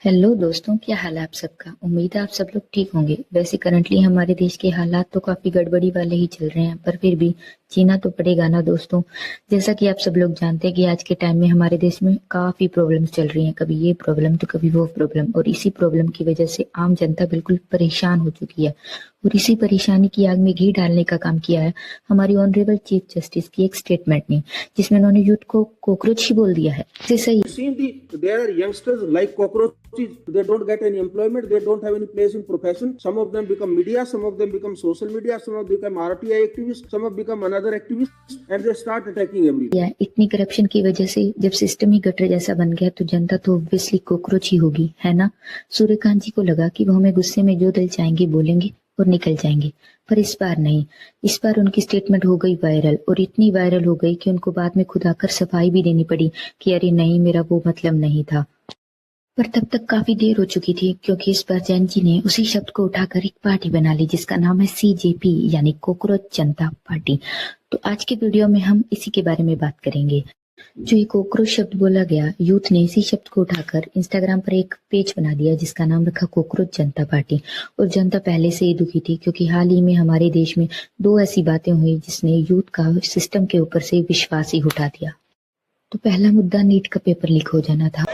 Hello दोस्तों, क्या हाल है आप सबका। उम्मीद है आप सब लोग ठीक होंगे। वैसे करंटली हमारे देश के हालात तो काफी गड़बड़ी वाले ही चल रहे हैं, पर फिर भी जीना तो पड़ेगा ना दोस्तों। जैसा कि आप सब लोग जानते हैं कि आज के टाइम में हमारे देश में काफी प्रॉब्लम्स चल रही हैं, कभी ये प्रॉब्लम तो कभी वो प्रॉब्लम, और इसी प्रॉब्लम की वजह से आम जनता बिल्कुल परेशान हो चुकी है। और इसी परेशानी की आग में घी डालने का काम किया है हमारी ऑनरेबल चीफ जस्टिस की एक स्टेटमेंट ने, जिसमें उन्होंने यूथ को कॉकरोच ही बोल दिया है। जैसे There are youngsters like cockroaches. They don't get any employment. They don't have any place in profession. Some of them become media. Some of them become social media. Some of them become RTI activists. Some of them become another activists, and they start attacking everyone. इतनी corruption की वजह से जब system ही gutter जैसा बन गया तो जनता तो ऑब्वियसली कॉकरोच ही होगी, है ना। सूर्यकांत जी को लगा कि वो हमें गुस्से में जो दिल चाहेंगे बोलेंगे और निकल जाएंगे, पर इस बार नहीं। इस बार उनकी स्टेटमेंट हो गई वायरल, और इतनी वायरल हो गई कि उनको बाद में खुद आकर सफाई भी देनी पड़ी कि अरे नहीं, मेरा वो मतलब नहीं था। पर तब तक काफी देर हो चुकी थी, क्योंकि इस बार जैन जी ने उसी शब्द को उठाकर एक पार्टी बना ली जिसका नाम है CJP, यानी कॉकरोच जनता पार्टी। तो आज के वीडियो में हम इसी के बारे में बात करेंगे। जो ये कॉकरोच शब्द बोला गया, यूथ ने इसी शब्द को उठाकर इंस्टाग्राम पर एक पेज बना दिया जिसका नाम रखा कॉकरोच जनता पार्टी। और जनता पहले से ही दुखी थी, क्योंकि हाल ही में हमारे देश में दो ऐसी बातें हुई जिसने यूथ का सिस्टम के ऊपर से विश्वास ही उठा दिया। तो पहला मुद्दा नीट का पेपर लीक हो जाना था,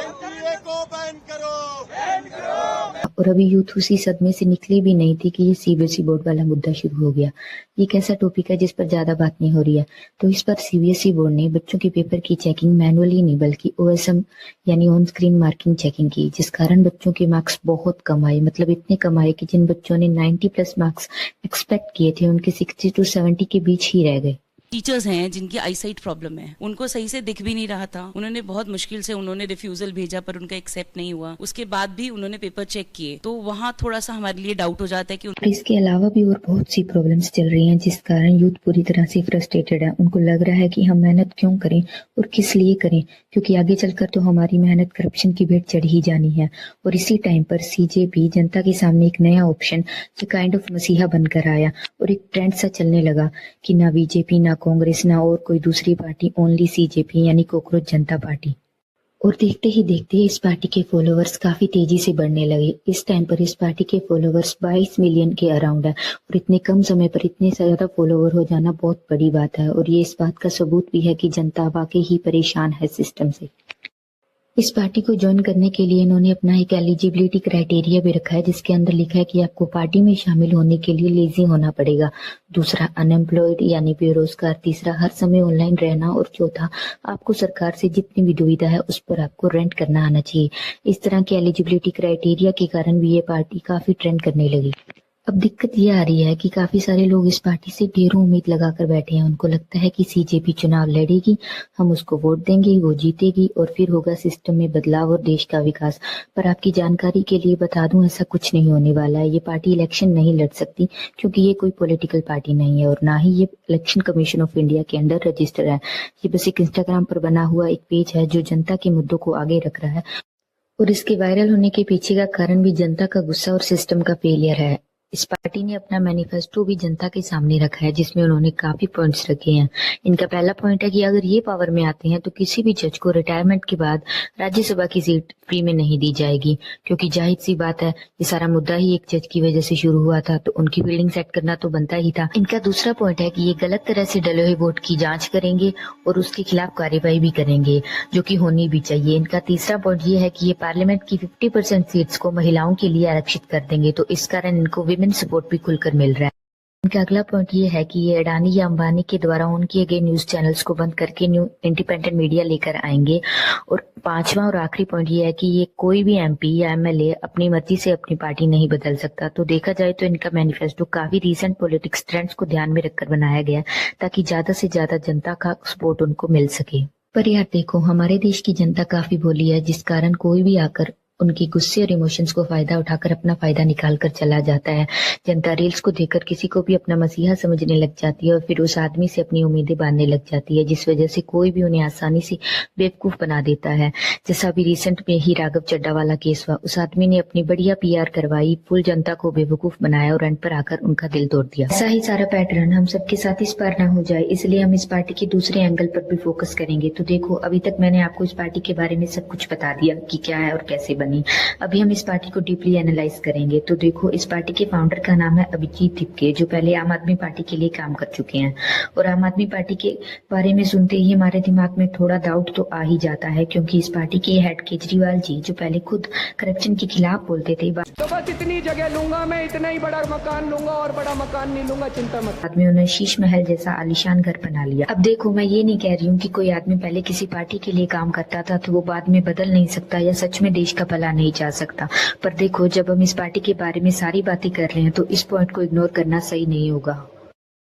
और अभी यूथ उसी सदमे से निकली भी नहीं थी कि ये CBSE बोर्ड वाला मुद्दा शुरू हो गया। ये एक ऐसा टॉपिक है जिस पर ज्यादा बात नहीं हो रही है। तो इस पर CBSE बोर्ड ने बच्चों के पेपर की चेकिंग मैनुअली नहीं बल्कि OSM यानी ऑन स्क्रीन मार्किंग चेकिंग की, जिस कारण बच्चों के मार्क्स बहुत कम आए। मतलब इतने कम आए कि जिन बच्चों ने 90+ मार्क्स एक्सपेक्ट किए थे उनके 60 to 70 के बीच ही रह गए। टीचर्स हैं जिनकी आईसाइट प्रॉब्लम है, उनको सही से दिख भी नहीं रहा था। उन्होंने बहुत मुश्किल से रिफ्यूजल भेजा, पर उनका एक्सेप्ट नहीं हुआ। उसके बाद भी उन्होंने पेपर चेक किए, तो वहाँ थोड़ा सा हमारे लिए डाउट हो जाता है कि इसके अलावा भी और बहुत सी प्रॉब्लम्स चल रही हैं जिस कारण यूथ पूरी तरह से फ्रस्ट्रेटेड है। उनको लग रहा है कि हम मेहनत क्यों करें और किस लिए करें, क्योंकि आगे चलकर तो हमारी मेहनत करप्शन की भेंट चढ़ ही जानी है। और इसी टाइम पर CJP जनता के सामने एक नया ऑप्शन जो काइंड ऑफ मसीहा बनकर आया, और एक ट्रेंड सा चलने लगा कि ना BJP, ना कांग्रेस, ना और कोई दूसरी पार्टी, ओनली CJP यानी कॉकरोच जनता पार्टी। और देखते ही देखते इस पार्टी के फॉलोअर्स काफी तेजी से बढ़ने लगे। इस टाइम पर इस पार्टी के फॉलोअर्स 22 मिलियन के अराउंड है, और इतने कम समय पर इतने ज्यादा फॉलोअर हो जाना बहुत बड़ी बात है। और ये इस बात का सबूत भी है कि जनता वाकई ही परेशान है सिस्टम से। इस पार्टी को ज्वाइन करने के लिए इन्होंने अपना एक एलिजिबिलिटी क्राइटेरिया भी रखा है, जिसके अंदर लिखा है कि आपको पार्टी में शामिल होने के लिए लेजी होना पड़ेगा, दूसरा अनएम्प्लॉयड यानी बेरोजगार, तीसरा हर समय ऑनलाइन रहना, और चौथा आपको सरकार से जितनी भी दुविधा है उस पर आपको रेंट करना आना चाहिए। इस तरह के एलिजिबिलिटी क्राइटेरिया के कारण भी ये पार्टी काफी ट्रेंड करने लगी। अब दिक्कत ये आ रही है कि काफी सारे लोग इस पार्टी से ढेरों उम्मीद लगाकर बैठे हैं। उनको लगता है कि CJP चुनाव लड़ेगी, हम उसको वोट देंगे, वो जीतेगी, और फिर होगा सिस्टम में बदलाव और देश का विकास। पर आपकी जानकारी के लिए बता दूं, ऐसा कुछ नहीं होने वाला है। ये पार्टी इलेक्शन नहीं लड़ सकती, क्योंकि ये कोई पॉलिटिकल पार्टी नहीं है, और ना ही ये इलेक्शन कमीशन ऑफ इंडिया के अंडर रजिस्टर है। ये बस एक इंस्टाग्राम पर बना हुआ एक पेज है जो जनता के मुद्दों को आगे रख रहा है। और इसके वायरल होने के पीछे का कारण भी जनता का गुस्सा और सिस्टम का फेलियर है। इस पार्टी ने अपना मैनिफेस्टो भी जनता के सामने रखा है, जिसमें उन्होंने काफी पॉइंट्स रखे हैं। इनका पहला पॉइंट है कि अगर ये पावर में आते हैं तो किसी भी जज को रिटायरमेंट के बाद राज्यसभा की सीट फ्री में नहीं दी जाएगी, क्योंकि जाहिर सी बात है ये सारा मुद्दा ही एक जज की वजह से शुरू हुआ था, तो उनकी बिल्डिंग सेट करना तो बनता ही था। इनका दूसरा पॉइंट है कि ये गलत तरह से डले हुए वोट की जांच करेंगे और उसके खिलाफ कार्रवाई भी करेंगे, जो कि होनी भी चाहिए। इनका तीसरा पॉइंट ये है कि ये पार्लियामेंट की 50% सीट्स को महिलाओं के लिए आरक्षित कर देंगे, तो इस कारण इनको विमेन सपोर्ट भी खुलकर मिल रहा है। इनका अगला पॉइंट ये है कि ये अडानी या अंबानी के द्वारा ऑन किए गए न्यूज चैनल्स को बंद करके न्यू इंडिपेंडेंट मीडिया लेकर आएंगे। और पांचवा और आखिरी पॉइंट ये है कि ये कोई भी MP या MLA अपनी मर्जी से अपनी पार्टी नहीं बदल सकता। तो देखा जाए तो इनका मैनिफेस्टो काफी रीसेंट पॉलिटिक्स ट्रेंड्स को ध्यान में रखकर बनाया गया, ताकि ज्यादा से ज्यादा जनता का सपोर्ट उनको मिल सके। पर यार देखो, हमारे देश की जनता काफी भोली है, जिस कारण कोई भी आकर उनके गुस्से और इमोशंस को फायदा उठाकर अपना फायदा निकाल कर चला जाता है। जनता रील्स को देखकर किसी को भी अपना मसीहा समझने लग जाती है, और फिर उस आदमी से अपनी उम्मीदें बांधने लग जाती है, जिस वजह से कोई भी उन्हें आसानी से बेवकूफ बना देता है। जैसा अभी रिसेंट में ही राघव चड्ढा वाला केस हुआ, उस आदमी ने अपनी बढ़िया PR करवाई, फुल जनता को बेवकूफ बनाया और एंड पर आकर उनका दिल तोड़ दिया। ऐसा ही सारा पैटर्न हम सबके साथ इस बार ना हो जाए, इसलिए हम इस पार्टी के दूसरे एंगल पर भी फोकस करेंगे। तो देखो, अभी तक मैंने आपको इस पार्टी के बारे में सब कुछ बता दिया कि क्या है और कैसे बनी। अभी हम इस पार्टी को डीपली एनालाइज करेंगे। तो देखो, इस पार्टी के फाउंडर का नाम है अभिजीत तिपके, जो पहले आम आदमी पार्टी के लिए काम कर चुके हैं। और आम आदमी पार्टी के बारे में सुनते ही हमारे दिमाग में थोड़ा डाउट तो आ ही जाता है, क्योंकि इस पार्टी के हेड केजरीवाल जी, जो पहले खुद करप्शन के खिलाफ बोलते थे, तो बस इतनी जगह लूंगा मैं, इतना ही बड़ा मकान लूंगा और बड़ा मकान नहीं लूंगा, चिंता मत। बाद में उन्होंने शीश महल जैसा आलीशान घर बना लिया। अब देखो, मैं ये नहीं कह रही हूँ कि कोई आदमी पहले किसी पार्टी के लिए काम करता था तो वो बाद में बदल नहीं सकता या सच में देश का भला नहीं चाह सकता। पर देखो, जब हम इस पार्टी के बारे में सारी बातें कर रहे हैं तो इस पॉइंट को इग्नोर करना सही नहीं होगा।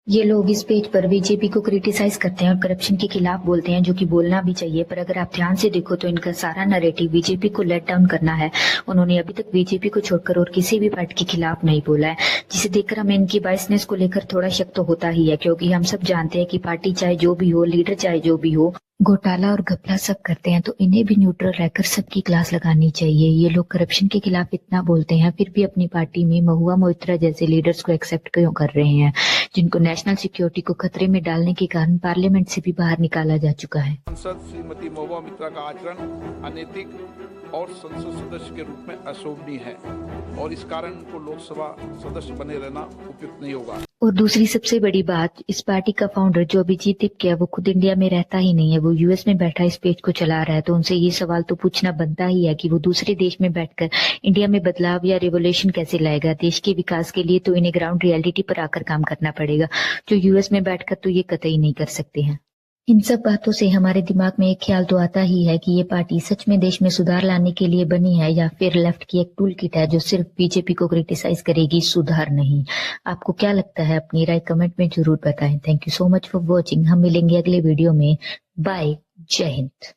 ये लोग इस पेज पर बीजेपी को क्रिटिसाइज करते हैं और करप्शन के खिलाफ बोलते हैं, जो कि बोलना भी चाहिए। पर अगर आप ध्यान से देखो तो इनका सारा नैरेटिव बीजेपी को लेट डाउन करना है। उन्होंने अभी तक बीजेपी को छोड़कर और किसी भी पार्टी के खिलाफ नहीं बोला है, जिसे देखकर हमें इनकी बायसनेस को लेकर थोड़ा शक तो होता ही है, क्योंकि हम सब जानते हैं कि पार्टी चाहे जो भी हो, लीडर चाहे जो भी हो, घोटाला और घपला सब करते हैं। तो इन्हें भी न्यूट्रल रहकर सबकी क्लास लगानी चाहिए। ये लोग करप्शन के खिलाफ इतना बोलते हैं, फिर भी अपनी पार्टी में महुआ मोइत्रा जैसे लीडर्स को एक्सेप्ट क्यों कर रहे हैं, जिनको नेशनल सिक्योरिटी को खतरे में डालने के कारण पार्लियामेंट से भी बाहर निकाला जा चुका है। सांसद श्रीमती महुआ मोइत्रा का आचरण अनैतिक और संसद सदस्य के रूप में अशोभनीय है और इस कारण उनको लोकसभा सदस्य बने रहना उपयुक्त नहीं होगा। और दूसरी सबसे बड़ी बात, इस पार्टी का फाउंडर जो अभिजीत तिपके है, वो खुद इंडिया में रहता ही नहीं है, वो यूएस में बैठा इस पेज को चला रहा है। तो उनसे ये सवाल तो पूछना बनता ही है कि वो दूसरे देश में बैठकर इंडिया में बदलाव या रिवोल्यूशन कैसे लाएगा। देश के विकास के लिए तो इन्हें ग्राउंड रियलिटी पर आकर काम करना पड़ेगा, जो यूएस में बैठकर तो ये कतई नहीं कर सकते हैं। इन सब बातों से हमारे दिमाग में एक ख्याल तो आता ही है कि ये पार्टी सच में देश में सुधार लाने के लिए बनी है, या फिर लेफ्ट की एक टूल किट है जो सिर्फ बीजेपी को क्रिटिसाइज करेगी, सुधार नहीं। आपको क्या लगता है? अपनी राय कमेंट में जरूर बताएं। Thank you so much for watching. हम मिलेंगे अगले वीडियो में। बाय। जय हिंद।